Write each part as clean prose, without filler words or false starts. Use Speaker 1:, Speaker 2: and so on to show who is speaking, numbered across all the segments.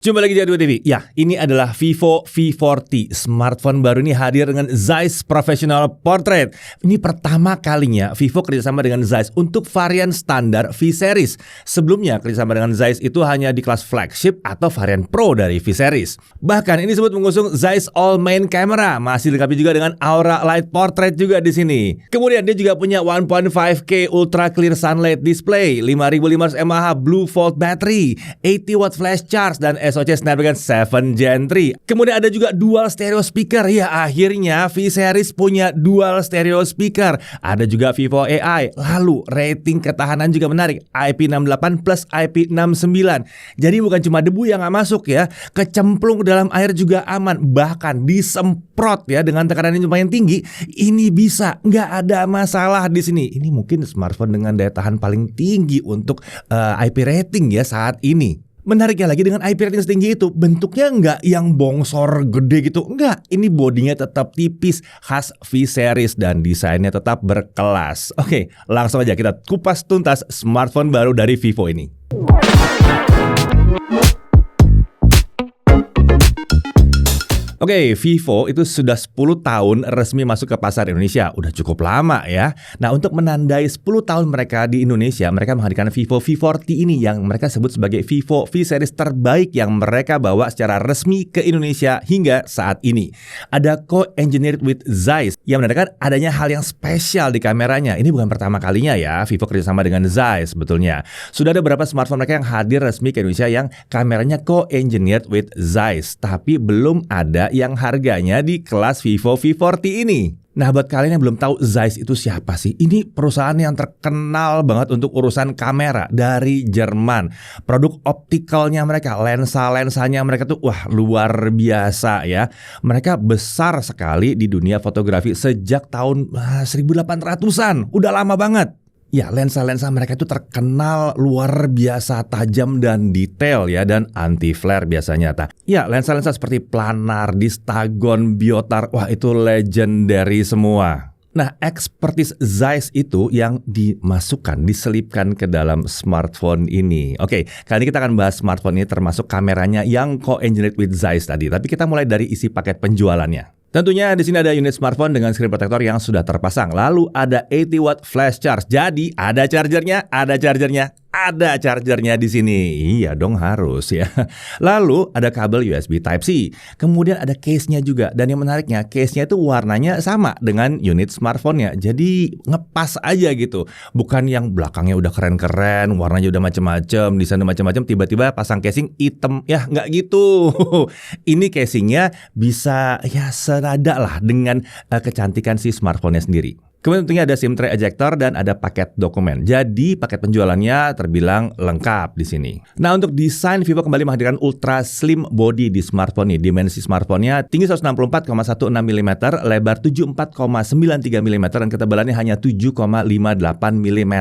Speaker 1: Jumpa lagi di Adu TV. Ya, ini adalah Vivo V40. Smartphone baru ini hadir dengan Zeiss Professional Portrait. Ini pertama kalinya Vivo kerjasama dengan Zeiss untuk varian standar V-Series. Sebelumnya kerjasama dengan Zeiss itu hanya di kelas flagship atau varian Pro dari V-Series. Bahkan ini disebut mengusung Zeiss All Main Camera. Masih dilengkapi juga dengan Aura Light Portrait juga di sini. Kemudian dia juga punya 1.5K Ultra Clear Sunlight Display, 5500 mAh Blue Volt Battery, 80 watt flash charge, dan SoC Snapdragon 7 Gen 3. Kemudian ada juga dual stereo speaker. Ya, akhirnya V-Series punya dual stereo speaker. Ada juga Vivo AI. Lalu rating ketahanan juga menarik, IP68 plus IP69. Jadi bukan cuma debu yang nggak masuk ya, kecemplung dalam air juga aman. Bahkan disemprot ya dengan tekanan yang lumayan tinggi, ini bisa, nggak ada masalah di sini. Ini mungkin smartphone dengan daya tahan paling tinggi untuk IP rating ya saat ini. Menariknya lagi, dengan IP rating setinggi itu, bentuknya nggak yang bongsor gede gitu. Nggak, ini bodinya tetap tipis, khas V-Series, dan desainnya tetap berkelas. Oke, langsung aja kita kupas tuntas smartphone baru dari Vivo ini. Oke, Vivo itu sudah 10 tahun resmi masuk ke pasar Indonesia. Udah cukup lama ya. Nah, untuk menandai 10 tahun mereka di Indonesia, mereka menghadirkan Vivo V40 ini yang mereka sebut sebagai Vivo V-Series terbaik yang mereka bawa secara resmi ke Indonesia hingga saat ini. Ada co-engineered with Zeiss yang menandakan adanya hal yang spesial di kameranya. Ini bukan pertama kalinya ya Vivo kerjasama dengan Zeiss sebetulnya. Sudah ada beberapa smartphone mereka yang hadir resmi ke Indonesia yang kameranya co-engineered with Zeiss. Tapi belum ada yang harganya di kelas Vivo V40 ini. Nah, buat kalian yang belum tahu Zeiss itu siapa sih? Ini perusahaan yang terkenal banget untuk urusan kamera dari Jerman. Produk optikalnya mereka, lensa-lensanya mereka tuh wah luar biasa ya. Mereka besar sekali di dunia fotografi sejak tahun 1800-an. Udah lama banget. Ya, lensa-lensa mereka itu terkenal luar biasa tajam dan detail ya, dan anti flare biasanya. Ya, lensa-lensa seperti planar, distagon, biotar, wah itu legendary semua. Nah, expertise Zeiss itu yang diselipkan ke dalam smartphone ini. Oke, kali ini kita akan bahas smartphone ini termasuk kameranya yang co-engineered with Zeiss tadi. Tapi kita mulai dari isi paket penjualannya. Tentunya di sini ada unit smartphone dengan screen protector yang sudah terpasang. Lalu ada 80 watt flash charge. Jadi ada chargernya di sini. Iya dong, harus ya. Lalu ada kabel USB Type-C. Kemudian ada case-nya juga. Dan yang menariknya, case-nya itu warnanya sama dengan unit smartphone-nya. Jadi ngepas aja gitu. Bukan yang belakangnya udah keren-keren, warnanya udah macem-macem, desainnya macem-macem, tiba-tiba pasang casing hitam. Ya nggak gitu. Ini casingnya bisa ya senada lah dengan kecantikan si smartphone-nya sendiri. Kemudian tentunya ada SIM tray ejector dan ada paket dokumen. Jadi paket penjualannya terbilang lengkap di sini. Nah, untuk desain, Vivo kembali menghadirkan ultra slim body di smartphone ini. Dimensi smartphone-nya tinggi 164,16 mm, lebar 74,93 mm, dan ketebalannya hanya 7,58 mm.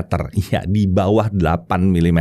Speaker 1: Ya, di bawah 8 mm.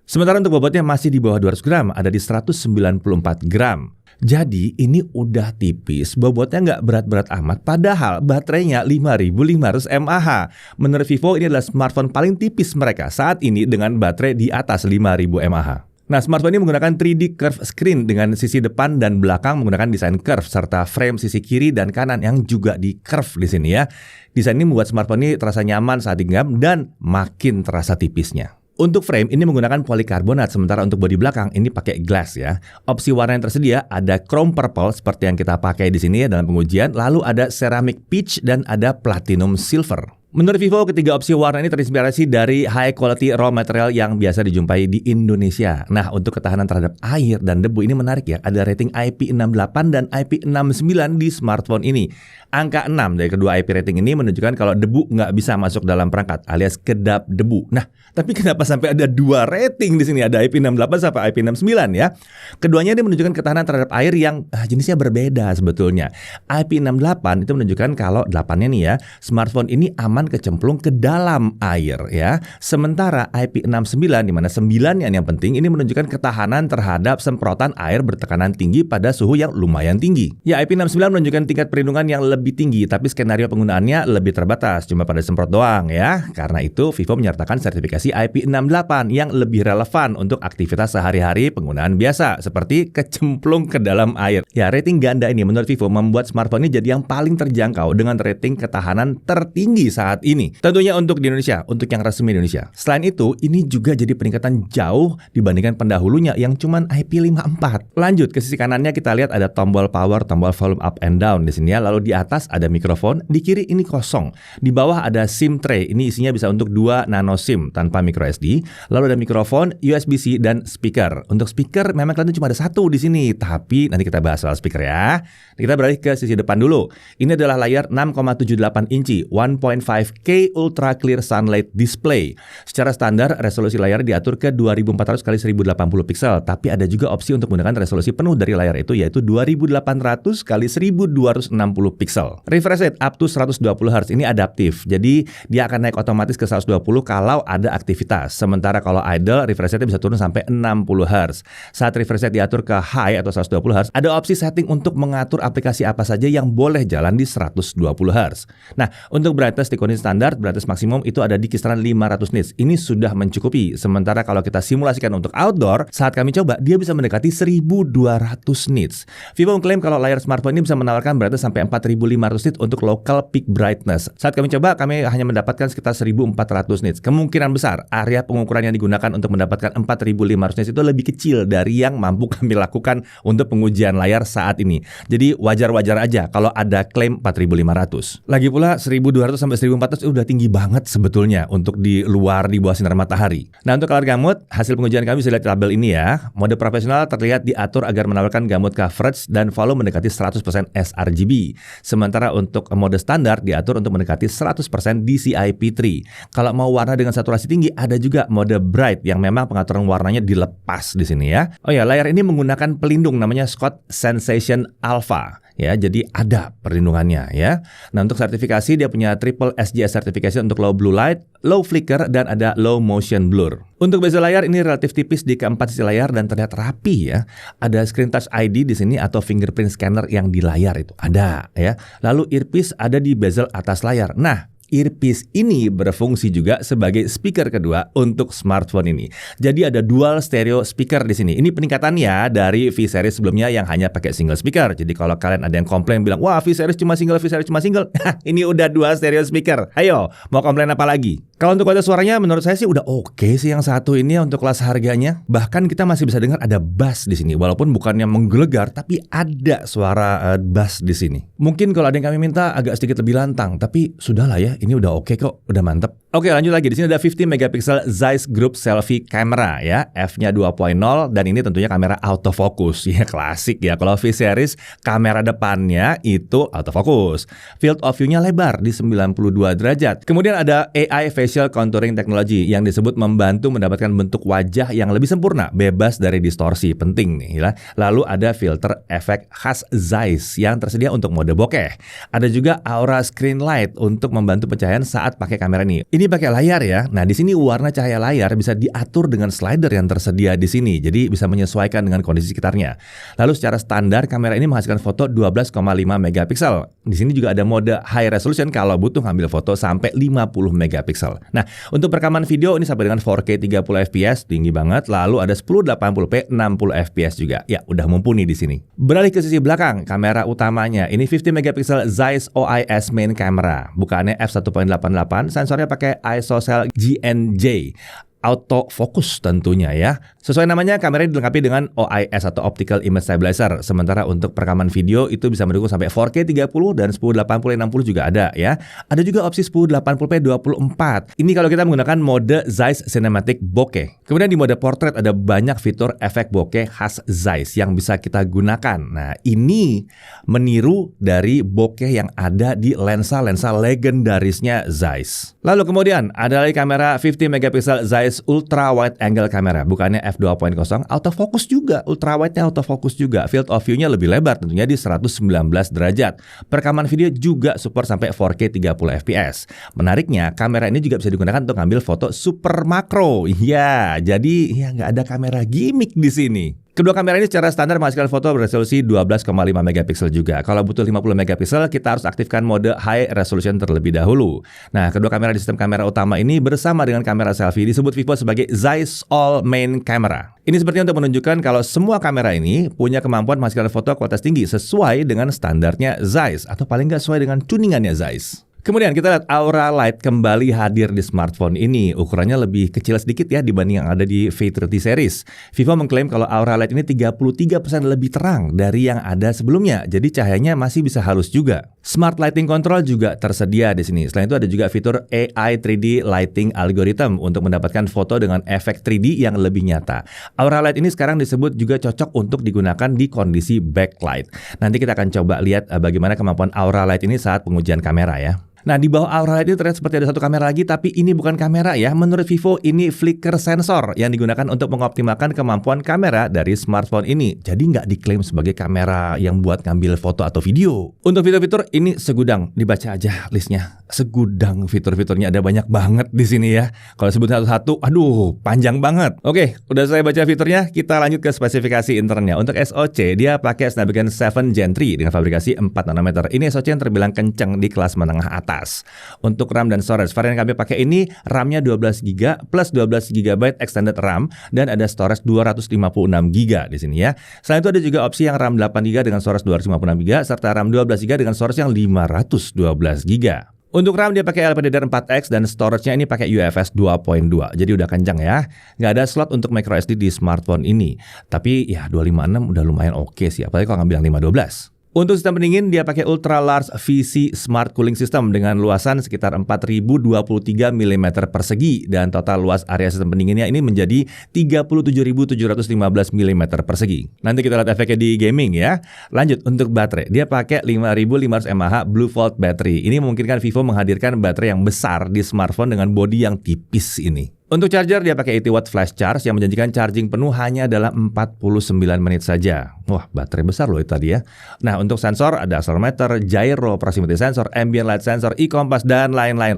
Speaker 1: Sementara untuk bobotnya masih di bawah 200 gram, ada di 194 gram. Jadi ini udah tipis, bobotnya nggak berat-berat amat, padahal baterainya 5500 mAh. Menurut Vivo, ini adalah smartphone paling tipis mereka saat ini dengan baterai di atas 5000 mAh. Nah, smartphone ini menggunakan 3D curve screen dengan sisi depan dan belakang menggunakan desain curve serta frame sisi kiri dan kanan yang juga di curve di sini ya. Desain ini membuat smartphone ini terasa nyaman saat digenggam dan makin terasa tipisnya. Untuk frame ini menggunakan polikarbonat, sementara untuk bodi belakang ini pakai glass ya. Opsi warna yang tersedia ada chrome purple seperti yang kita pakai di sini ya dalam pengujian, lalu ada ceramic peach dan ada platinum silver. Menurut Vivo, ketiga opsi warna ini terinspirasi dari high quality raw material yang biasa dijumpai di Indonesia. Nah, untuk ketahanan terhadap air dan debu ini menarik ya. Ada rating IP68 dan IP69 di smartphone ini. Angka 6 dari kedua IP rating ini menunjukkan kalau debu nggak bisa masuk dalam perangkat alias kedap debu. Nah, tapi kenapa sampai ada dua rating di sini? Ada IP68 sampai IP69 ya. Keduanya ini menunjukkan ketahanan terhadap air yang jenisnya berbeda sebetulnya. IP68 itu menunjukkan kalau 8-nya nih ya, smartphone ini aman aman kecemplung ke dalam air ya. Sementara IP69 di mana 9 yang penting ini menunjukkan ketahanan terhadap semprotan air bertekanan tinggi pada suhu yang lumayan tinggi. Ya, IP69 menunjukkan tingkat perlindungan yang lebih tinggi, tapi skenario penggunaannya lebih terbatas, cuma pada semprot doang ya. Karena itu Vivo menyertakan sertifikasi IP68 yang lebih relevan untuk aktivitas sehari-hari penggunaan biasa seperti kecemplung ke dalam air. Ya, rating ganda ini menurut Vivo membuat smartphone ini jadi yang paling terjangkau dengan rating ketahanan tertinggi saat ini. Tentunya untuk di Indonesia, untuk yang resmi Indonesia. Selain itu, ini juga jadi peningkatan jauh dibandingkan pendahulunya yang cuman IP54. Lanjut ke sisi kanannya kita lihat ada tombol power, tombol volume up and down di sini ya. Lalu di atas ada mikrofon, di kiri ini kosong. Di bawah ada SIM tray. Ini isinya bisa untuk 2 nano SIM tanpa micro SD. Lalu ada mikrofon, USB-C dan speaker. Untuk speaker memang kelihatan cuma ada satu di sini, tapi nanti kita bahas soal speaker ya. Kita beralih ke sisi depan dulu. Ini adalah layar 6,78 inci 1.5K Ultra Clear Sunlight Display. Secara standar resolusi layar diatur ke 2400 x 1080 pixel, tapi ada juga opsi untuk menggunakan resolusi penuh dari layar itu yaitu 2800 x 1260 pixel. Refresh rate up to 120 Hz ini adaptif. Jadi dia akan naik otomatis ke 120 kalau ada aktivitas. Sementara kalau idle refresh rate bisa turun sampai 60 Hz. Saat refresh rate diatur ke high atau 120 Hz, ada opsi setting untuk mengatur aplikasi apa saja yang boleh jalan di 120 Hz. Nah, untuk brightness di kondisi standar, brightness maksimum itu ada di kisaran 500 nits. Ini sudah mencukupi. Sementara kalau kita simulasikan untuk outdoor, saat kami coba, dia bisa mendekati 1200 nits. Vivo mengklaim kalau layar smartphone ini bisa menawarkan brightness sampai 4500 nits untuk local peak brightness. Saat kami coba, kami hanya mendapatkan sekitar 1400 nits. Kemungkinan besar, area pengukuran yang digunakan untuk mendapatkan 4500 nits itu lebih kecil dari yang mampu kami lakukan untuk pengujian layar saat ini. Jadi wajar-wajar aja kalau ada klaim 4500. Lagi pula 1200 sampai 1400 udah tinggi banget sebetulnya untuk di luar di bawah sinar matahari. Nah, untuk layar gamut, hasil pengujian kami bisa lihat di tabel ini ya. Mode profesional terlihat diatur agar menawarkan gamut coverage dan volume mendekati 100% sRGB. Sementara untuk mode standar diatur untuk mendekati 100% DCI-P3. Kalau mau warna dengan saturasi tinggi, ada juga mode bright yang memang pengaturan warnanya dilepas di sini ya. Oh ya, layar ini menggunakan pelindung namanya Scott Sensation Alpha. Ya, jadi ada perlindungannya ya. Nah, untuk sertifikasi dia punya triple SGS certification untuk low blue light, low flicker, dan ada low motion blur. Untuk bezel layar ini relatif tipis di keempat sisi layar dan terlihat rapi ya. Ada screen touch ID di sini atau fingerprint scanner yang di layar itu ada ya. Lalu earpiece ada di bezel atas layar. Nah, earpiece ini berfungsi juga sebagai speaker kedua untuk smartphone ini. Jadi ada dual stereo speaker di sini. Ini peningkatannya dari V-series sebelumnya yang hanya pakai single speaker. Jadi kalau kalian ada yang komplain bilang, wah V-series cuma single, ini udah dual stereo speaker. Ayo, mau komplain apa lagi? Kalau untuk kualitas suaranya menurut saya sih udah oke sih yang satu ini ya untuk kelas harganya. Bahkan kita masih bisa dengar ada bass di sini. Walaupun bukannya menggelegar, tapi ada suara bass di sini. Mungkin kalau ada yang kami minta agak sedikit lebih lantang, tapi sudahlah ya. Ini udah oke kok, udah mantep. Oke, lanjut lagi. Di sini ada 50 megapiksel Zeiss Group Selfie Camera ya, f-nya 2.0 dan ini tentunya kamera autofocus. Ya klasik ya. Kalau V-series kamera depannya itu autofocus. Field of view-nya lebar di 92 derajat. Kemudian ada AI Facial Contouring Technology yang disebut membantu mendapatkan bentuk wajah yang lebih sempurna, bebas dari distorsi. Penting nih ya. Lalu ada filter efek khas Zeiss yang tersedia untuk mode bokeh. Ada juga Aura Screen Light untuk membantu pencahayaan saat pakai kamera ini. Ini pakai layar ya. Nah, di sini warna cahaya layar bisa diatur dengan slider yang tersedia di sini. Jadi bisa menyesuaikan dengan kondisi sekitarnya. Lalu secara standar kamera ini menghasilkan foto 12,5 megapiksel. Di sini juga ada mode high resolution kalau butuh ngambil foto sampai 50 megapiksel. Nah, untuk perekaman video ini sampai dengan 4K 30 fps, tinggi banget. Lalu ada 1080p 60 fps juga. Ya, udah mumpuni di sini. Beralih ke sisi belakang, kamera utamanya. Ini 50 megapiksel Zeiss OIS main camera. Bukaannya f1.88, sensornya pakai ISOCELL GNJ. Autofocus tentunya ya. Sesuai namanya, kamera dilengkapi dengan OIS atau Optical Image Stabilizer. Sementara untuk perekaman video itu bisa mendukung sampai 4K 30 dan 1080p 60 juga ada ya. Ada juga opsi 1080p 24. Ini kalau kita menggunakan mode Zeiss Cinematic Bokeh. Kemudian di mode portrait ada banyak fitur efek bokeh khas Zeiss yang bisa kita gunakan. Nah, ini meniru dari bokeh yang ada di lensa-lensa legendarisnya Zeiss. Lalu kemudian ada lagi kamera 50 megapiksel Zeiss Zeiss Ultra Wide Angle Camera, bukannya f2.0, autofocus juga, ultra wide-nya autofocus juga, field of view-nya lebih lebar tentunya di 119 derajat. Perekaman video juga support sampai 4K 30 fps. Menariknya, kamera ini juga bisa digunakan untuk ngambil foto super makro. Ya, jadi ya nggak ada kamera gimmick di sini. Kedua kamera ini secara standar menghasilkan foto beresolusi 12,5 megapiksel juga. Kalau butuh 50 megapiksel, kita harus aktifkan mode high resolution terlebih dahulu. Nah, kedua kamera di sistem kamera utama ini bersama dengan kamera selfie disebut Vivo sebagai Zeiss All Main Camera. Ini sepertinya untuk menunjukkan kalau semua kamera ini punya kemampuan menghasilkan foto kualitas tinggi sesuai dengan standarnya Zeiss atau paling nggak sesuai dengan tuningannya Zeiss. Kemudian kita lihat Aura Light kembali hadir di smartphone ini. Ukurannya lebih kecil sedikit ya dibanding yang ada di V30 series. Vivo mengklaim kalau Aura Light ini 33% lebih terang dari yang ada sebelumnya. Jadi cahayanya masih bisa halus juga. Smart Lighting Control juga tersedia di sini. Selain itu ada juga fitur AI 3D Lighting Algorithm untuk mendapatkan foto dengan efek 3D yang lebih nyata. Aura Light ini sekarang disebut juga cocok untuk digunakan di kondisi backlight. Nanti kita akan coba lihat bagaimana kemampuan Aura Light ini saat pengujian kamera ya. Nah, di bawah Aura Light ini terlihat seperti ada satu kamera lagi, tapi ini bukan kamera ya. Menurut Vivo, ini flicker sensor yang digunakan untuk mengoptimalkan kemampuan kamera dari smartphone ini. Jadi nggak diklaim sebagai kamera yang buat ngambil foto atau video. Untuk fitur-fitur ini segudang, dibaca aja listnya. Segudang fitur-fiturnya ada banyak banget di sini ya. Kalau sebut satu-satu, aduh, panjang banget. Oke, udah saya baca fiturnya, kita lanjut ke spesifikasi internnya. Untuk SoC, dia pakai Snapdragon 7 Gen 3 dengan fabrikasi 4 nanometer. Ini SoC yang terbilang kenceng di kelas menengah atas. Untuk RAM dan storage, varian yang kami pakai ini RAM-nya 12GB plus 12GB extended RAM dan ada storage 256GB di sini ya. Selain itu ada juga opsi yang RAM 8GB dengan storage 256GB serta RAM 12GB dengan storage yang 512GB. Untuk RAM dia pakai LPDDR4X dan storage-nya ini pakai UFS 2.2. Jadi udah kencang ya. Nggak ada slot untuk microSD di smartphone ini. Tapi ya 256 udah lumayan oke sih, apalagi kalau ngambil yang 512. Untuk sistem pendingin dia pakai Ultra Large VC Smart Cooling System dengan luasan sekitar 4023 mm persegi dan total luas area sistem pendinginnya ini menjadi 37.715 mm persegi. Nanti kita lihat efeknya di gaming ya. Lanjut untuk baterai, dia pakai 5500 mAh Blue Volt battery. Ini memungkinkan Vivo menghadirkan baterai yang besar di smartphone dengan bodi yang tipis ini. Untuk charger dia pakai 80 watt flash charge yang menjanjikan charging penuh hanya dalam 49 menit saja. Wah, baterai besar loh itu tadi ya. Nah, untuk sensor ada accelerometer, gyro, proximity sensor, ambient light sensor, e-compass dan lain-lain.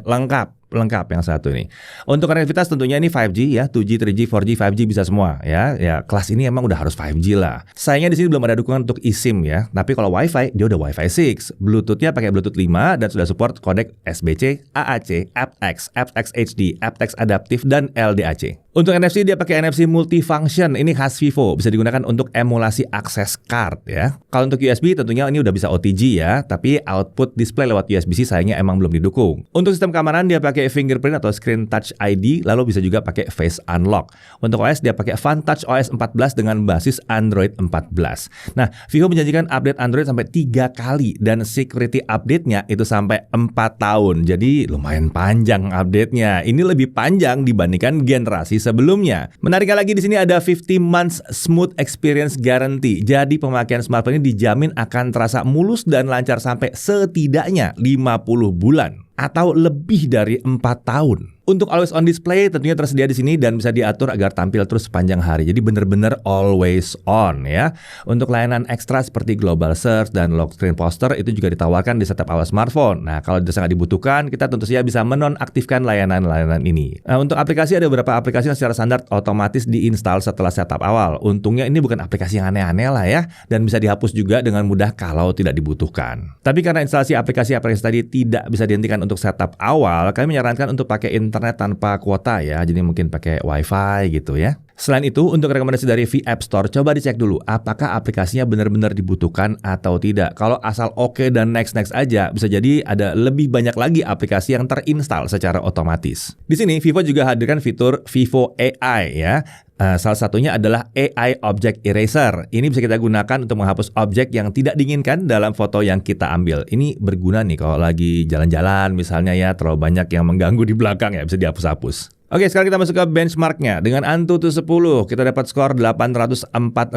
Speaker 1: Lengkap yang satu ini. Untuk konektivitas tentunya ini 5G ya, 2G, 3G, 4G, 5G bisa semua ya. Ya, kelas ini emang udah harus 5G lah. Sayangnya di sini belum ada dukungan untuk eSIM ya. Tapi kalau Wi-Fi dia udah Wi-Fi 6. Bluetooth-nya pakai Bluetooth 5 dan sudah support kodek SBC, AAC, aptX, aptX HD, aptX adaptif dan LDAC. Untuk NFC dia pakai NFC multifunction. Ini khas Vivo, bisa digunakan untuk emulasi akses card ya. Kalau untuk USB tentunya ini udah bisa OTG ya, tapi output display lewat USB-C sayangnya emang belum didukung. Untuk sistem keamanan dia pakai fingerprint atau screen touch ID, lalu bisa juga pakai face unlock. Untuk OS dia pakai FunTouch OS 14 dengan basis Android 14. Nah, Vivo menjanjikan update Android sampai 3 kali dan security update-nya itu sampai 4 tahun. Jadi lumayan panjang update-nya. Ini lebih panjang dibandingkan generasi sebelumnya. Menariknya lagi di sini ada 50 months smooth experience guarantee. Jadi pemakaian smartphone ini dijamin akan terasa mulus dan lancar sampai setidaknya 50 bulan atau lebih dari 4 tahun. Untuk always on display tentunya tersedia di sini dan bisa diatur agar tampil terus sepanjang hari. Jadi benar-benar always on ya. Untuk layanan ekstra seperti global search dan lock screen poster itu juga ditawarkan di setiap awal smartphone. Nah, kalau sangat dibutuhkan, kita tentu saja bisa menonaktifkan layanan-layanan ini. Nah, untuk aplikasi ada beberapa aplikasi yang secara standar otomatis diinstal setelah setup awal. Untungnya ini bukan aplikasi yang aneh-aneh lah ya, dan bisa dihapus juga dengan mudah kalau tidak dibutuhkan. Tapi karena instalasi aplikasi-aplikasi tadi tidak bisa dihentikan untuk setup awal, kami menyarankan untuk pakai internet tanpa kuota ya, jadi mungkin pakai wifi gitu ya. Selain itu, untuk rekomendasi dari V App Store, coba dicek dulu apakah aplikasinya benar-benar dibutuhkan atau tidak. Kalau asal oke dan next aja, bisa jadi ada lebih banyak lagi aplikasi yang terinstall secara otomatis. Di sini, Vivo juga hadirkan fitur Vivo AI ya. Salah satunya adalah AI Object Eraser. Ini bisa kita gunakan untuk menghapus objek yang tidak diinginkan dalam foto yang kita ambil. Ini berguna nih kalau lagi jalan-jalan misalnya ya, terlalu banyak yang mengganggu di belakang ya, bisa dihapus-hapus. Oke, sekarang kita masuk ke benchmarknya. Dengan Antutu 10, kita dapat skor 804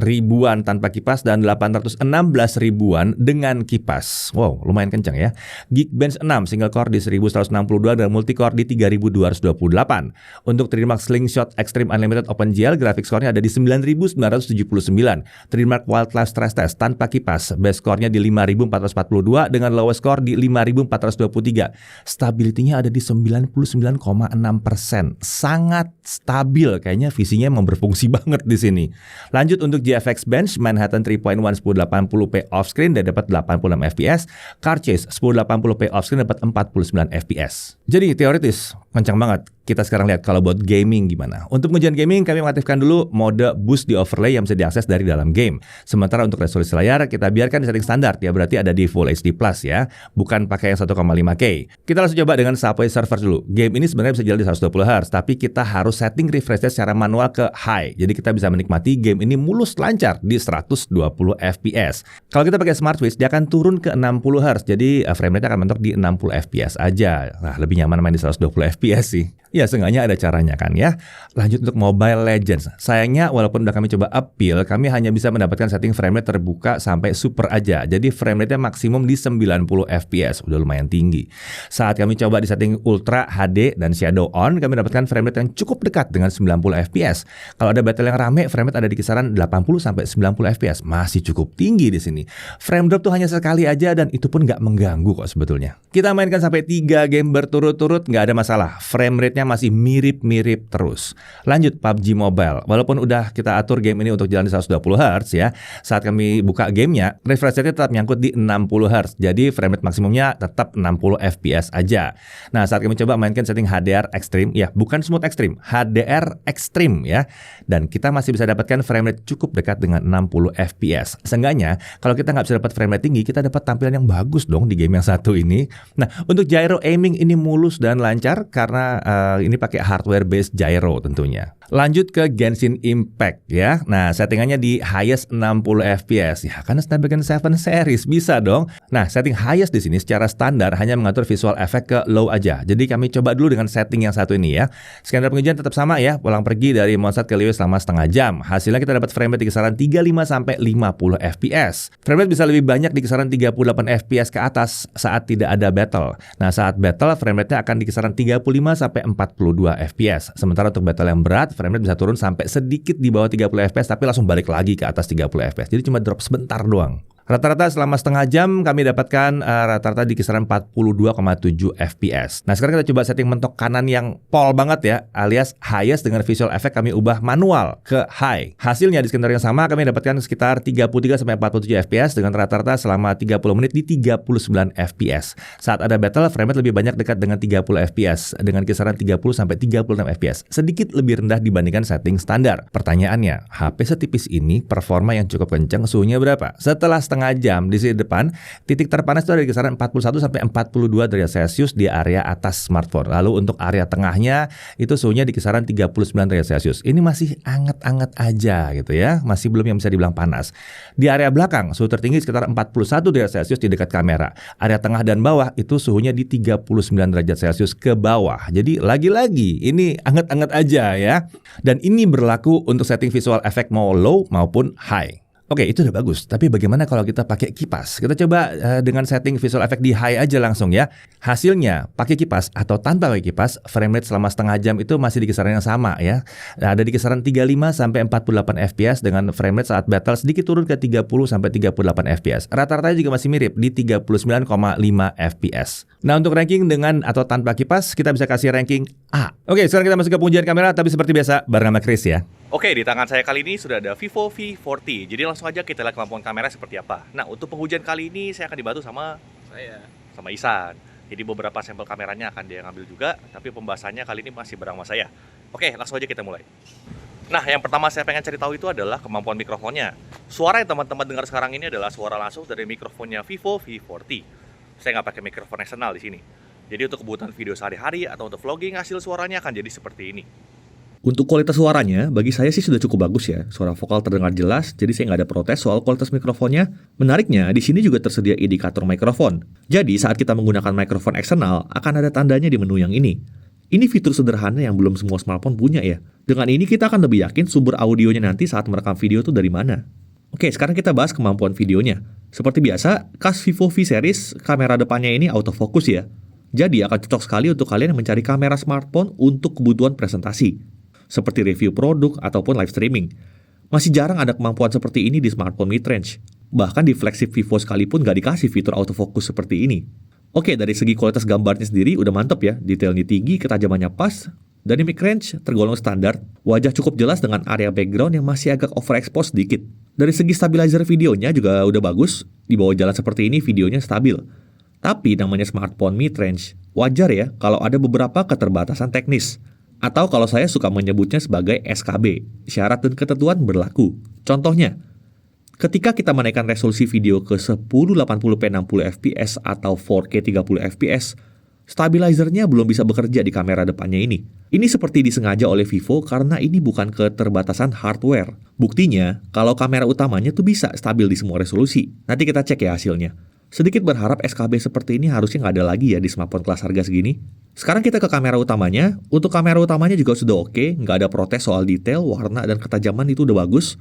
Speaker 1: ribuan tanpa kipas dan 816 ribuan dengan kipas. Wow, lumayan kencang ya. Geekbench 6, single core di 1162 dan multicore di 3228. Untuk Trademark Slingshot Extreme Unlimited OpenGL, grafik skornya ada di 9979. Trademark Wildlife Stress Test tanpa kipas, base skornya di 5442 dengan lowest score di 5423. Stability-nya ada di 99,6%. Sangat stabil, kayaknya visinya emang berfungsi banget di sini. Lanjut untuk GFX Bench Manhattan 3.1 1080p off-screen dan dapat 86 fps, Carchase 1080p off-screen dapat 49 fps. Jadi teoritis kencang banget. Kita sekarang lihat kalau buat gaming gimana. Untuk pengujian gaming kami mengaktifkan dulu mode boost di overlay yang bisa diakses dari dalam game. Sementara untuk resolusi layar kita biarkan di setting standar, ya berarti ada di Full HD Plus ya, bukan pakai yang 1,5K. Kita langsung coba dengan Subway Surfer dulu. Game ini sebenarnya bisa jalan di 120 Hz, tapi kita harus setting refresh rate secara manual ke high. Jadi kita bisa menikmati game ini mulus lancar di 120 fps. Kalau kita pakai Smart Switch dia akan turun ke 60 Hz. Jadi frame rate akan mentok di 60 fps aja. Nah, lebih nyaman main di 120 fps sih. Ya, seenggaknya ada caranya kan ya. Lanjut untuk Mobile Legends. Sayangnya walaupun udah kami coba appeal, kami hanya bisa mendapatkan setting frame rate terbuka sampai super aja. Jadi frame rate-nya maksimum di 90 fps. Udah lumayan tinggi. Saat kami coba di setting Ultra HD dan Shadow On, kami dapatkan frame rate yang cukup dekat dengan 90 fps. Kalau ada battle yang rame, frame rate ada di kisaran 80 sampai 90 fps. Masih cukup tinggi di sini. Frame drop tuh hanya sekali aja dan itu pun nggak mengganggu kok sebetulnya. Kita mainkan sampai 3 game berturut-turut nggak ada masalah. Frame rate-nya masih mirip-mirip terus. Lanjut PUBG Mobile. Walaupun udah kita atur game ini untuk jalan di 120 Hz ya, saat kami buka gamenya, refresh rate-nya tetap nyangkut di 60 Hz. Jadi frame rate maksimumnya tetap 60 fps aja. Nah, saat kami coba mainkan setting HDR Extreme, ya bukan Smooth Extreme, HDR Extreme ya. Dan kita masih bisa dapatkan frame rate cukup dekat dengan 60 fps. Seenggaknya, kalau kita nggak bisa dapat frame rate tinggi, kita dapat tampilan yang bagus dong di game yang satu ini. Nah, untuk gyro aiming ini mulus dan lancar karena ini pakai hardware based gyro tentunya. Lanjut ke Genshin Impact ya. Nah, settingannya di highest 60 fps ya, karena Snapdragon 7 series bisa dong. Nah, setting highest di sini secara standar hanya mengatur visual effect ke low aja. Jadi kami coba dulu dengan setting yang satu ini ya. Standar pengujian tetap sama ya, pulang pergi dari Mondstadt ke Liyue selama setengah jam. Hasilnya kita dapat frame rate di kisaran 35 sampai 50 fps. Frame rate bisa lebih banyak di kisaran 38 fps ke atas saat tidak ada battle. Nah, saat battle frame rate-nya akan di kisaran 35 sampai 42 fps. Sementara untuk battle yang berat, frame rate bisa turun sampai sedikit di bawah 30 fps tapi langsung balik lagi ke atas 30 fps. Jadi cuma drop sebentar doang. Rata-rata selama setengah jam kami dapatkan rata-rata di kisaran 42,7 fps. Nah, sekarang kita coba setting mentok kanan yang pol banget ya, alias highest dengan visual effect kami ubah manual ke high. Hasilnya di skenario yang sama kami dapatkan sekitar 33 sampai 47 fps dengan rata-rata selama 30 menit di 39 fps. Saat ada battle, frame rate lebih banyak dekat dengan 30 fps dengan kisaran 30 sampai 36 fps. Sedikit lebih rendah dibandingkan setting standar. Pertanyaannya, HP setipis ini performa yang cukup kencang, suhunya berapa? Setelah setengah jam di sisi depan, titik terpanas itu ada di kisaran 41 sampai 42 derajat Celcius di area atas smartphone. Lalu untuk area tengahnya itu suhunya di kisaran 39 derajat Celcius. Ini masih anget-anget aja gitu ya, masih belum yang bisa dibilang panas. Di area belakang suhu tertinggi sekitar 41 derajat Celcius di dekat kamera. Area tengah dan bawah itu suhunya di 39 derajat Celcius ke bawah. Jadi lagi-lagi ini anget-anget aja ya. Dan ini berlaku untuk setting visual effect mau low maupun high. Oke, itu udah bagus. Tapi bagaimana kalau kita pakai kipas? Kita coba dengan setting visual effect di high aja langsung ya. Hasilnya, pakai kipas atau tanpa pakai kipas, frame rate selama setengah jam itu masih di kisaran yang sama ya. Nah, ada di kisaran 35 sampai 48 fps dengan frame rate saat battle sedikit turun ke 30 sampai 38 fps. Rata-rata juga masih mirip di 39,5 fps. Nah, untuk ranking dengan atau tanpa kipas, kita bisa kasih ranking A. Oke, sekarang kita masuk ke pengujian kamera, tapi seperti biasa bareng sama Chris ya.
Speaker 2: Oke, di tangan saya kali ini sudah ada Vivo V40. Jadi langsung aja kita lihat kemampuan kamera seperti apa. Nah, untuk pengujian kali ini saya akan dibantu sama Isan. Jadi beberapa sampel kameranya akan dia ngambil juga, tapi pembahasannya kali ini masih bareng sama saya. Oke, langsung aja kita mulai. Nah, yang pertama saya pengen cari tahu itu adalah kemampuan mikrofonnya. Suara yang teman-teman dengar sekarang ini adalah suara langsung dari mikrofonnya Vivo V40. Saya nggak pakai mikrofon eksternal di sini. Jadi untuk kebutuhan video sehari-hari atau untuk vlogging, hasil suaranya akan jadi seperti ini.
Speaker 3: Untuk kualitas suaranya, bagi saya sih sudah cukup bagus ya. Suara vokal terdengar jelas, jadi saya nggak ada protes soal kualitas mikrofonnya. Menariknya, di sini juga tersedia indikator mikrofon. Jadi, saat kita menggunakan mikrofon eksternal, akan ada tandanya di menu yang ini. Ini fitur sederhana yang belum semua smartphone punya ya. Dengan ini kita akan lebih yakin sumber audionya nanti saat merekam video itu dari mana. Oke, sekarang kita bahas kemampuan videonya. Seperti biasa, khas Vivo V series, kamera depannya ini autofocus ya. Jadi akan cocok sekali untuk kalian yang mencari kamera smartphone untuk kebutuhan presentasi, seperti review produk ataupun live streaming. Masih jarang ada kemampuan seperti ini di smartphone mid-range. Bahkan di flagship Vivo sekalipun nggak dikasih fitur autofocus seperti ini. Oke, dari segi kualitas gambarnya sendiri udah mantep ya, detailnya tinggi, ketajamannya pas. Dynamic range tergolong standar, wajah cukup jelas dengan area background yang masih agak overexposed sedikit. Dari segi stabilizer videonya juga udah bagus, di bawah jalan seperti ini videonya stabil. Tapi namanya smartphone mid-range, wajar ya kalau ada beberapa keterbatasan teknis. Atau kalau saya suka menyebutnya sebagai SKB, syarat dan ketentuan berlaku. Contohnya, ketika kita menaikkan resolusi video ke 1080p 60fps atau 4K 30fps, stabilizernya belum bisa bekerja di kamera depannya ini. Ini seperti disengaja oleh Vivo karena ini bukan keterbatasan hardware. Buktinya, kalau kamera utamanya tuh bisa stabil di semua resolusi. Nanti kita cek ya hasilnya. Sedikit berharap SKB seperti ini harusnya nggak ada lagi ya di smartphone kelas harga segini. Sekarang kita ke kamera utamanya. Untuk kamera utamanya juga sudah oke, nggak ada protes soal detail, warna, dan ketajaman itu udah bagus.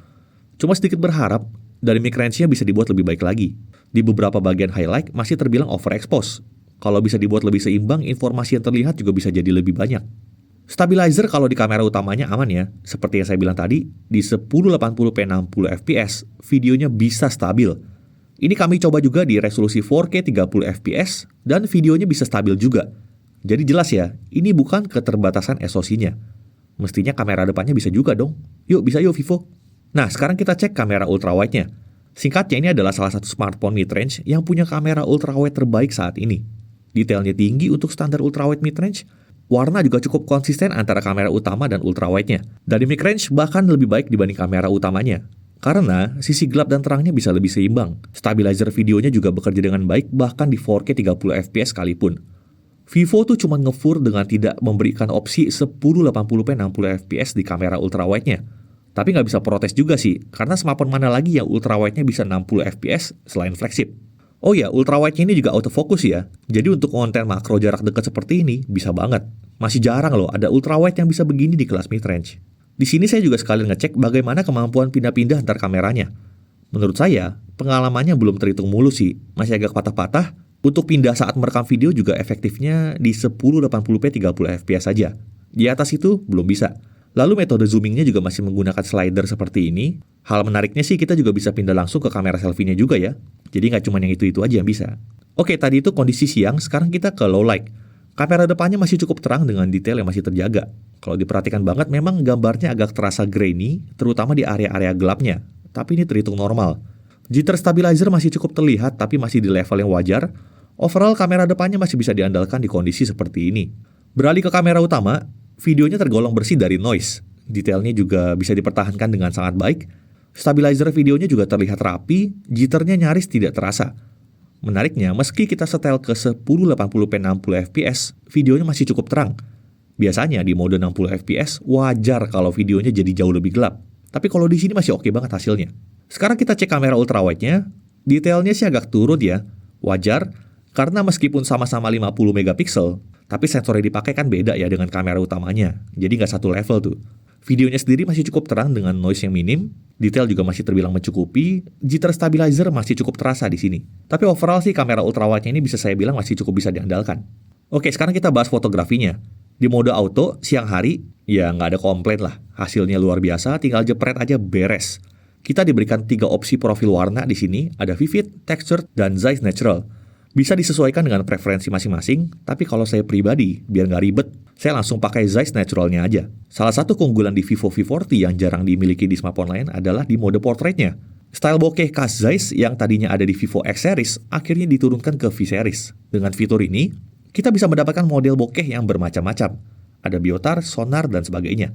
Speaker 3: Cuma sedikit berharap, dynamic range-nya bisa dibuat lebih baik lagi. Di beberapa bagian highlight masih terbilang overexposed. Kalau bisa dibuat lebih seimbang, informasi yang terlihat juga bisa jadi lebih banyak. Stabilizer kalau di kamera utamanya aman ya. Seperti yang saya bilang tadi, di 1080p 60fps, videonya bisa stabil. Ini kami coba juga di resolusi 4K 30fps, dan videonya bisa stabil juga. Jadi jelas ya, ini bukan keterbatasan SoC-nya. Mestinya kamera depannya bisa juga dong. Yuk, bisa yuk Vivo. Nah, sekarang kita cek kamera ultrawide-nya. Singkatnya, ini adalah salah satu smartphone mid-range yang punya kamera ultrawide terbaik saat ini. Detailnya tinggi untuk standar ultrawide mid-range. Warna juga cukup konsisten antara kamera utama dan ultrawide-nya. Dari mid-range bahkan lebih baik dibanding kamera utamanya. Karena sisi gelap dan terangnya bisa lebih seimbang. Stabilizer videonya juga bekerja dengan baik bahkan di 4K 30fps sekalipun. Vivo tuh cuma ngefur dengan tidak memberikan opsi 1080p 60fps di kamera ultrawide-nya. Tapi nggak bisa protes juga sih, karena smartphone mana lagi yang ultrawide-nya bisa 60fps selain flagship. Oh ya, ultrawide-nya ini juga autofocus ya. Jadi untuk konten makro jarak dekat seperti ini, bisa banget. Masih jarang loh ada ultrawide yang bisa begini di kelas mid-range. Di sini saya juga sekalian ngecek bagaimana kemampuan pindah-pindah antar kameranya. Menurut saya, pengalamannya belum terhitung mulus sih, masih agak patah-patah. Untuk pindah saat merekam video juga efektifnya di 1080p 30fps saja. Di atas itu belum bisa. Lalu metode zoomingnya juga masih menggunakan slider seperti ini. Hal menariknya sih kita juga bisa pindah langsung ke kamera selfie-nya juga ya. Jadi nggak cuma yang itu-itu aja yang bisa. Oke, tadi itu kondisi siang, sekarang kita ke low light. Kamera depannya masih cukup terang dengan detail yang masih terjaga. Kalau diperhatikan banget memang gambarnya agak terasa grainy, terutama di area-area gelapnya. Tapi ini terhitung normal. Jitter stabilizer masih cukup terlihat tapi masih di level yang wajar. Overall kamera depannya masih bisa diandalkan di kondisi seperti ini. Beralih ke kamera utama, videonya tergolong bersih dari noise. Detailnya juga bisa dipertahankan dengan sangat baik. Stabilizer videonya juga terlihat rapi, jitternya nyaris tidak terasa. Menariknya, meski kita setel ke 1080p 60fps, videonya masih cukup terang. Biasanya di mode 60fps, wajar kalau videonya jadi jauh lebih gelap. Tapi kalau di sini masih oke banget hasilnya. Sekarang kita cek kamera ultrawide-nya, detailnya sih agak turun ya. Wajar, karena meskipun sama-sama 50 megapiksel, tapi sensor yang dipakai kan beda ya dengan kamera utamanya. Jadi nggak satu level tuh. Videonya sendiri masih cukup terang dengan noise yang minim, detail juga masih terbilang mencukupi, jitter stabilizer masih cukup terasa di sini. Tapi overall sih kamera ultrawide-nya ini bisa saya bilang masih cukup bisa diandalkan. Oke, sekarang kita bahas fotografinya. Di mode auto, siang hari, ya nggak ada komplain lah. Hasilnya luar biasa, tinggal jepret aja beres. Kita diberikan 3 opsi profil warna di sini, ada Vivid, Textured, dan Zeiss Natural. Bisa disesuaikan dengan preferensi masing-masing, tapi kalau saya pribadi, biar nggak ribet, saya langsung pakai Zeiss Naturalnya aja. Salah satu keunggulan di Vivo V40 yang jarang dimiliki di smartphone lain adalah di mode portraitnya. Style bokeh khas Zeiss yang tadinya ada di Vivo X series, akhirnya diturunkan ke V series. Dengan fitur ini, kita bisa mendapatkan model bokeh yang bermacam-macam. Ada biotar, sonar, dan sebagainya.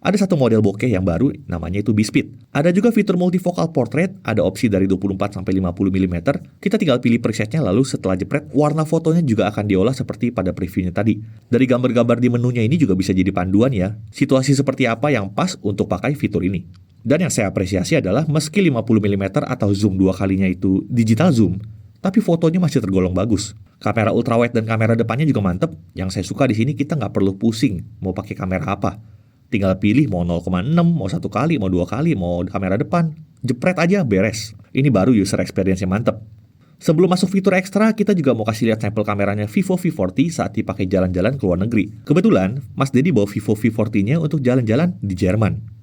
Speaker 3: Ada satu model bokeh yang baru, namanya itu B-Speed. Ada juga fitur multifocal portrait, ada opsi dari 24-50mm. Kita tinggal pilih presetnya, lalu setelah jepret, warna fotonya juga akan diolah seperti pada previewnya tadi. Dari gambar-gambar di menunya ini juga bisa jadi panduan ya, situasi seperti apa yang pas untuk pakai fitur ini. Dan yang saya apresiasi adalah meski 50mm atau zoom 2 kalinya itu digital zoom, tapi fotonya masih tergolong bagus. Kamera ultrawide dan kamera depannya juga mantep. Yang saya suka di sini kita nggak perlu pusing mau pakai kamera apa. Tinggal pilih mau 0,6, mau 1 kali, mau 2 kali, mau kamera depan. Jepret aja, beres. Ini baru user experience yang mantep. Sebelum masuk fitur ekstra, kita juga mau kasih lihat sampel kameranya Vivo V40 saat dipakai jalan-jalan ke luar negeri. Kebetulan, Mas Dedi bawa Vivo V40-nya untuk jalan-jalan di Jerman.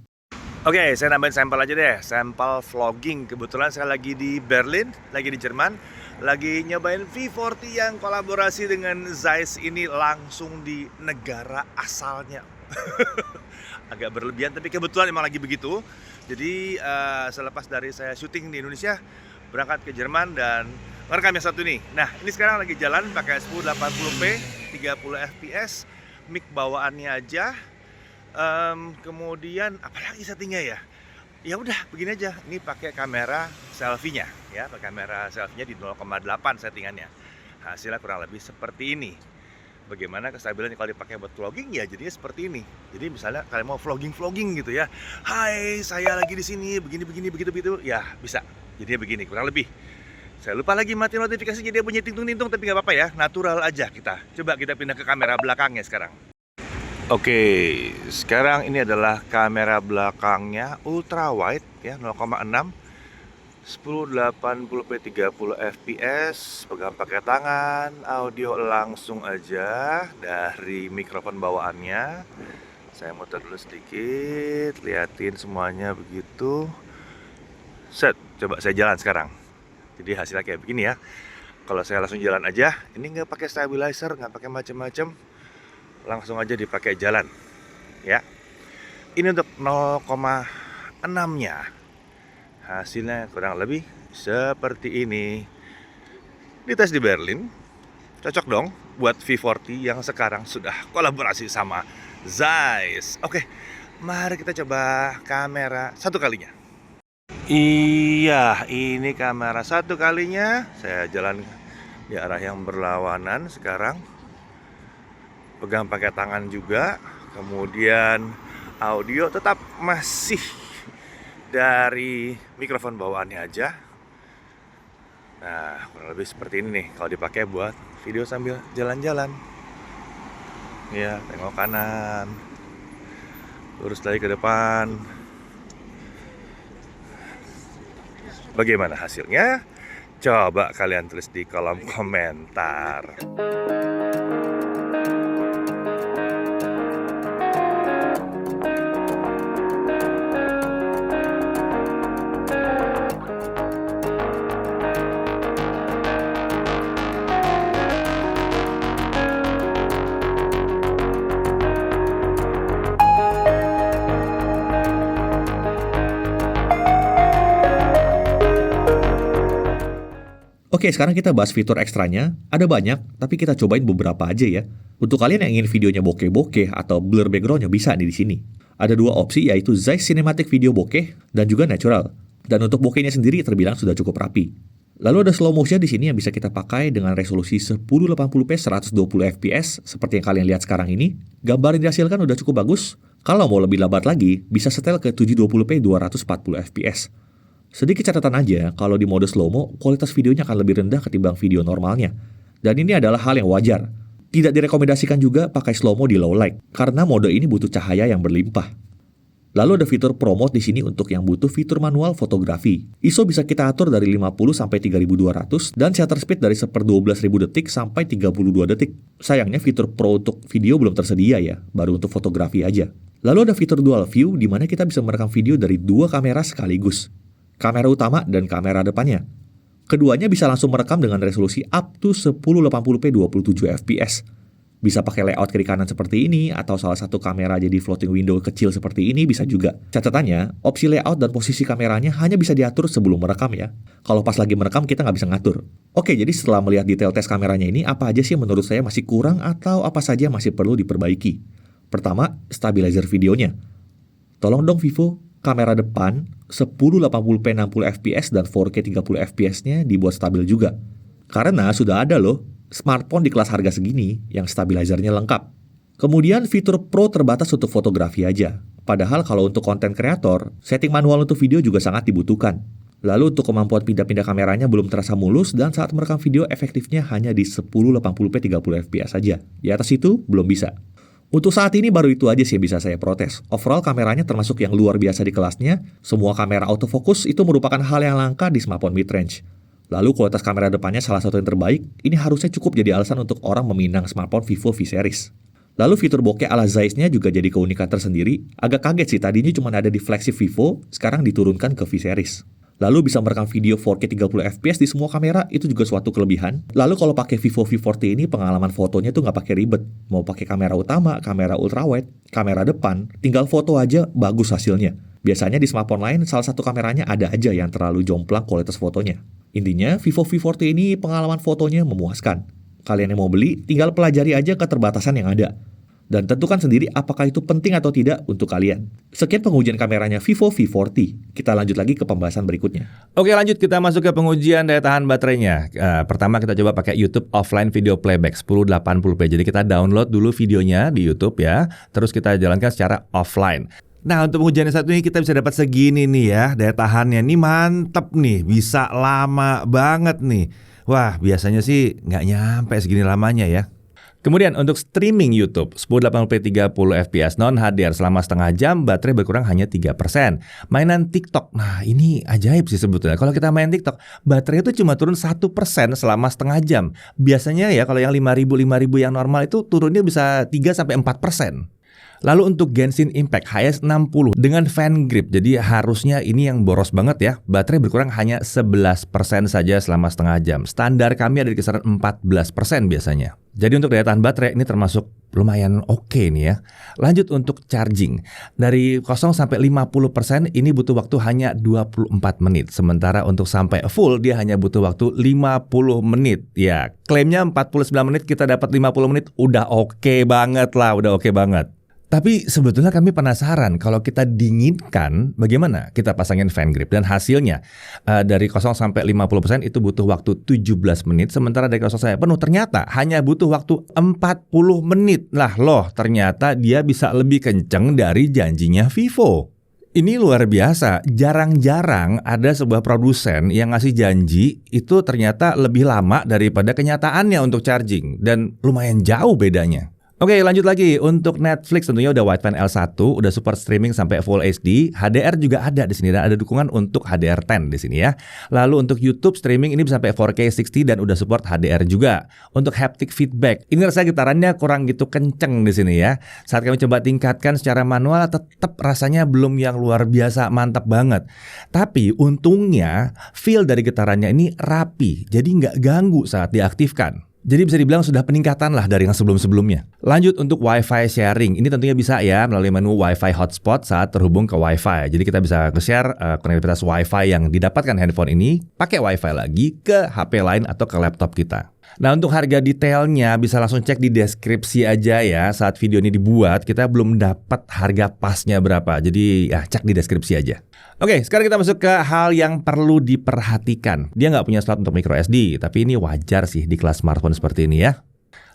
Speaker 2: Oke, saya nambahin sampel aja deh, sampel vlogging. Kebetulan saya lagi di Berlin, lagi di Jerman, lagi nyobain V40 yang kolaborasi dengan Zeiss ini langsung di negara asalnya. Agak berlebihan, tapi kebetulan emang lagi begitu. Jadi selepas dari saya syuting di Indonesia, berangkat ke Jerman dan merekam yang satu nih. Nah, ini sekarang lagi jalan pakai 1080p, 30 fps, mic bawaannya aja. Kemudian apalagi settingnya ya? Ya udah begini aja. Ini pakai kamera selfie-nya ya, pakai kamera selfie-nya di 0,8 settingannya. Hasilnya kurang lebih seperti ini. Bagaimana kestabilan kalau dipakai buat vlogging ya jadinya seperti ini. Jadi misalnya kalian mau vlogging gitu ya. Hai, saya lagi di sini begini begitu ya bisa. Jadinya begini kurang lebih. Saya lupa lagi mati notifikasi jadi dia bunyi tintung-tintung tapi nggak apa-apa ya. Natural aja kita. Coba kita pindah ke kamera belakangnya sekarang. Oke, sekarang ini adalah kamera belakangnya ultra wide ya 0,6 1080p 30 fps, pegang pakai tangan, audio langsung aja dari mikrofon bawaannya. Saya muter dulu sedikit, liatin semuanya begitu. Set, coba saya jalan sekarang. Jadi hasilnya kayak begini ya. Kalau saya langsung jalan aja, ini nggak pakai stabilizer, nggak pakai macam-macam, langsung aja dipakai jalan. Ya, ini untuk 0,6-nya. Hasilnya kurang lebih seperti ini. Dites di Berlin, cocok dong buat V40 yang sekarang sudah kolaborasi sama Zeiss. Oke, mari kita coba kamera satu kalinya. Iya, ini kamera satu kalinya. Saya jalan di arah yang berlawanan sekarang. Pegang pakai tangan juga. Kemudian audio tetap masih dari mikrofon bawaannya aja. Nah, kurang lebih seperti ini nih kalau dipakai buat video sambil jalan-jalan. Ya, tengok kanan, lurus lagi ke depan. Bagaimana hasilnya? Coba kalian tulis di kolom komentar.
Speaker 3: Oke, sekarang kita bahas fitur ekstranya. Ada banyak, tapi kita cobain beberapa aja ya. Untuk kalian yang ingin videonya bokeh-bokeh atau blur backgroundnya bisa nih di sini. Ada dua opsi yaitu Zeiss Cinematic Video Bokeh dan juga Natural. Dan untuk bokehnya sendiri terbilang sudah cukup rapi. Lalu ada slow motion di sini yang bisa kita pakai dengan resolusi 1080p 120 fps seperti yang kalian lihat sekarang ini. Gambar yang dihasilkan udah cukup bagus. Kalau mau lebih lambat lagi, bisa setel ke 720p 240 fps. Sedikit catatan aja, kalau di mode slow-mo, kualitas videonya akan lebih rendah ketimbang video normalnya. Dan ini adalah hal yang wajar. Tidak direkomendasikan juga pakai slow-mo di low light, karena mode ini butuh cahaya yang berlimpah. Lalu ada fitur Pro Mode di sini untuk yang butuh fitur manual fotografi. ISO bisa kita atur dari 50 sampai 3200 dan shutter speed dari 1/12.000 detik sampai 32 detik. Sayangnya fitur Pro untuk video belum tersedia ya, baru untuk fotografi aja. Lalu ada fitur Dual View di mana kita bisa merekam video dari dua kamera sekaligus. Kamera utama dan kamera depannya. Keduanya bisa langsung merekam dengan resolusi up to 1080p 27 fps. Bisa pakai layout kiri kanan seperti ini, atau salah satu kamera jadi floating window kecil seperti ini bisa juga. Catatannya, opsi layout dan posisi kameranya hanya bisa diatur sebelum merekam ya. Kalau pas lagi merekam kita nggak bisa ngatur. Oke, jadi setelah melihat detail tes kameranya ini, apa aja sih yang menurut saya masih kurang atau apa saja masih perlu diperbaiki? Pertama, stabilizer videonya. Tolong dong Vivo, kamera depan 1080p 60 fps dan 4K 30 fps-nya dibuat stabil juga. Karena sudah ada loh smartphone di kelas harga segini yang stabilizernya lengkap. Kemudian fitur Pro terbatas untuk fotografi aja. Padahal kalau untuk konten kreator, setting manual untuk video juga sangat dibutuhkan. Lalu untuk kemampuan pindah-pindah kameranya belum terasa mulus dan saat merekam video efektifnya hanya di 1080p 30fps saja. Di atas itu belum bisa. Untuk saat ini baru itu aja sih yang bisa saya protes. Overall kameranya termasuk yang luar biasa di kelasnya. Semua kamera autofocus itu merupakan hal yang langka di smartphone mid-range. Lalu kualitas kamera depannya salah satu yang terbaik. Ini harusnya cukup jadi alasan untuk orang meminang smartphone Vivo V series. Lalu fitur bokeh ala Zeiss-nya juga jadi keunikan tersendiri. Agak kaget sih, tadinya cuma ada di flagship Vivo, sekarang diturunkan ke V series. Lalu bisa merekam video 4K 30fps di semua kamera, itu juga suatu kelebihan. Lalu kalau pakai Vivo V40 ini pengalaman fotonya tuh nggak pakai ribet. Mau pakai kamera utama, kamera ultrawide, kamera depan, tinggal foto aja bagus hasilnya. Biasanya di smartphone lain salah satu kameranya ada aja yang terlalu jomplang kualitas fotonya. Intinya Vivo V40 ini pengalaman fotonya memuaskan. Kalian yang mau beli tinggal pelajari aja keterbatasan yang ada. Dan tentukan sendiri apakah itu penting atau tidak untuk kalian. Sekian pengujian kameranya Vivo V40. Kita lanjut lagi ke pembahasan berikutnya.
Speaker 1: Oke, lanjut kita masuk ke pengujian daya tahan baterainya. Pertama kita coba pakai YouTube offline video playback 1080p. Jadi kita download dulu videonya di YouTube ya. Terus kita jalankan secara offline. Nah, untuk pengujian yang satu ini kita bisa dapat segini nih ya. Daya tahannya ini mantep nih. Bisa lama banget nih. Wah, biasanya sih nggak nyampe segini lamanya ya. Kemudian untuk streaming YouTube 1080p 30fps non-HDR selama setengah jam, baterai berkurang hanya 3%. Mainan TikTok, nah ini ajaib sih sebetulnya. Kalau kita main TikTok, baterai itu cuma turun 1% selama setengah jam. Biasanya ya kalau yang 5000 yang normal itu turunnya bisa 3-4%. Lalu untuk Genshin Impact HS60 dengan fan grip, jadi harusnya ini yang boros banget ya. Baterai berkurang hanya 11% saja selama setengah jam. Standar kami ada di kisaran 14% biasanya. Jadi untuk daya tahan baterai ini termasuk lumayan oke nih ya. Lanjut untuk charging. Dari 0 sampai 50% ini butuh waktu hanya 24 menit. Sementara untuk sampai full dia hanya butuh waktu 50 menit. Ya, klaimnya 49 menit kita dapat 50 menit udah oke banget lah, udah oke banget. Tapi sebetulnya kami penasaran kalau kita dinginkan bagaimana kita pasangin fan grip. Dan hasilnya dari 0 sampai 50% itu butuh waktu 17 menit. Sementara dari 0 sampai penuh ternyata hanya butuh waktu 40 menit. Lah loh, ternyata dia bisa lebih kenceng dari janjinya Vivo. Ini luar biasa, jarang-jarang ada sebuah produsen yang ngasih janji itu ternyata lebih lama daripada kenyataannya untuk charging. Dan lumayan jauh bedanya. Oke, lanjut lagi. Untuk Netflix tentunya udah wideband L1, udah support streaming sampai Full HD. HDR juga ada di sini dan ada dukungan untuk HDR10 di sini ya. Lalu untuk YouTube streaming ini bisa sampai 4K 60 dan udah support HDR juga. Untuk haptic feedback, ini rasanya getarannya kurang gitu kenceng di sini ya. Saat kami coba tingkatkan secara manual tetap rasanya belum yang luar biasa mantap banget. Tapi untungnya feel dari getarannya ini rapi, jadi nggak ganggu saat diaktifkan. Jadi bisa dibilang sudah peningkatan lah dari yang sebelum-sebelumnya. Lanjut untuk Wi-Fi sharing. Ini tentunya bisa ya melalui menu Wi-Fi hotspot saat terhubung ke Wi-Fi. Jadi kita bisa nge-share konektivitas Wi-Fi yang didapatkan handphone ini pakai Wi-Fi lagi ke HP lain atau ke laptop kita. Nah, untuk harga detailnya bisa langsung cek di deskripsi aja ya. Saat video ini dibuat kita belum dapat harga pasnya berapa. Jadi ya cek di deskripsi aja. Oke, sekarang kita masuk ke hal yang perlu diperhatikan. Dia nggak punya slot untuk micro SD, tapi ini wajar sih di kelas smartphone seperti ini ya.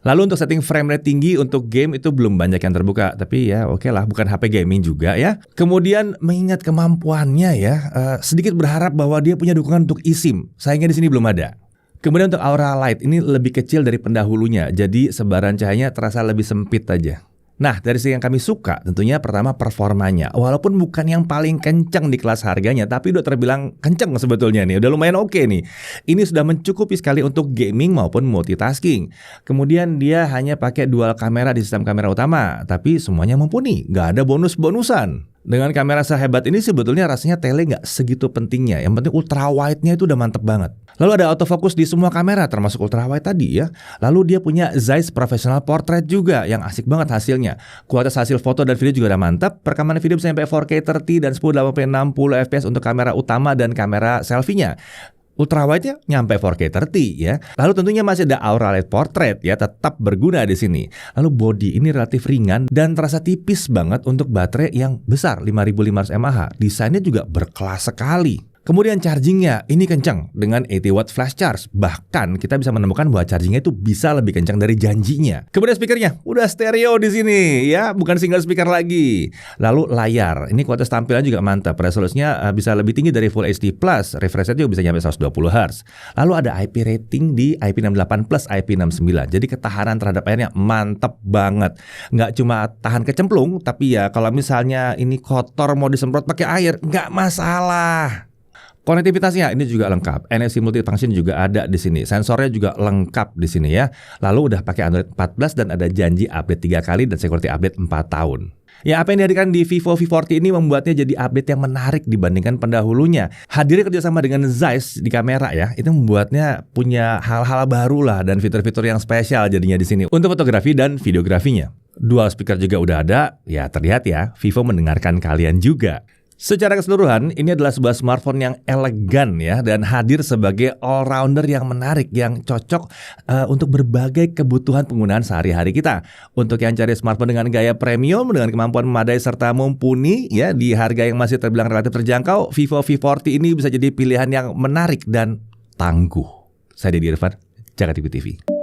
Speaker 1: Lalu untuk setting frame rate tinggi untuk game itu belum banyak yang terbuka, tapi ya oke lah, bukan HP gaming juga ya. Kemudian mengingat kemampuannya ya, sedikit berharap bahwa dia punya dukungan untuk eSIM. Sayangnya di sini belum ada. Kemudian untuk Aura Light ini lebih kecil dari pendahulunya, jadi sebaran cahayanya terasa lebih sempit aja. Nah, dari segi yang kami suka, tentunya pertama performanya. Walaupun bukan yang paling kenceng di kelas harganya, tapi udah terbilang kenceng sebetulnya nih. Udah lumayan oke nih. Ini sudah mencukupi sekali untuk gaming maupun multitasking. Kemudian dia hanya pakai dual kamera di sistem kamera utama, tapi semuanya mumpuni, nggak ada bonus-bonusan. Dengan kamera sehebat ini sebetulnya rasanya tele nggak segitu pentingnya. Yang penting ultrawide-nya itu udah mantep banget. Lalu ada autofocus di semua kamera termasuk ultrawide tadi ya. Lalu dia punya Zeiss Professional Portrait juga yang asik banget hasilnya. Kualitas hasil foto dan video juga udah mantap. Perekaman video bisa sampai 4K 30 dan 1080p 60 fps untuk kamera utama dan kamera selfie-nya. Ultrawide-nya nyampe 4K 30 ya. Lalu tentunya masih ada Aura Light Portrait ya, tetap berguna di sini. Lalu body ini relatif ringan dan terasa tipis banget untuk baterai yang besar 5500 mAh. Desainnya juga berkelas sekali. Kemudian chargingnya ini kencang dengan 80 watt flash charge. Bahkan kita bisa menemukan bahwa chargingnya itu bisa lebih kencang dari janjinya. Kemudian speakernya udah stereo di sini ya, bukan single speaker lagi. Lalu layar, ini kualitas tampilan juga mantap. Resolusinya bisa lebih tinggi dari Full HD Plus, refresh rate juga bisa nyampe 120 Hz. Lalu ada IP rating di IP68 plus IP69. Jadi ketahanan terhadap airnya mantap banget. Nggak cuma tahan kecemplung, tapi ya kalau misalnya ini kotor mau disemprot pakai air, nggak masalah. Konektivitasnya ini juga lengkap. NFC multifunction juga ada di sini. Sensornya juga lengkap di sini ya. Lalu udah pakai Android 14 dan ada janji update 3 kali dan security update 4 tahun. Ya, apa yang dihadirkan di Vivo V40 ini membuatnya jadi update yang menarik dibandingkan pendahulunya. Hadirnya kerjasama dengan Zeiss di kamera ya, itu membuatnya punya hal-hal baru lah dan fitur-fitur yang spesial jadinya di sini untuk fotografi dan videografinya. Dual speaker juga udah ada, ya terlihat ya, Vivo mendengarkan kalian juga. Secara keseluruhan, ini adalah sebuah smartphone yang elegan ya dan hadir sebagai all-rounder yang menarik, yang cocok untuk berbagai kebutuhan penggunaan sehari-hari kita. Untuk yang cari smartphone dengan gaya premium, dengan kemampuan memadai serta mumpuni ya di harga yang masih terbilang relatif terjangkau, Vivo V40 ini bisa jadi pilihan yang menarik dan tangguh. Saya Deddy Irfan, Jakarta TV.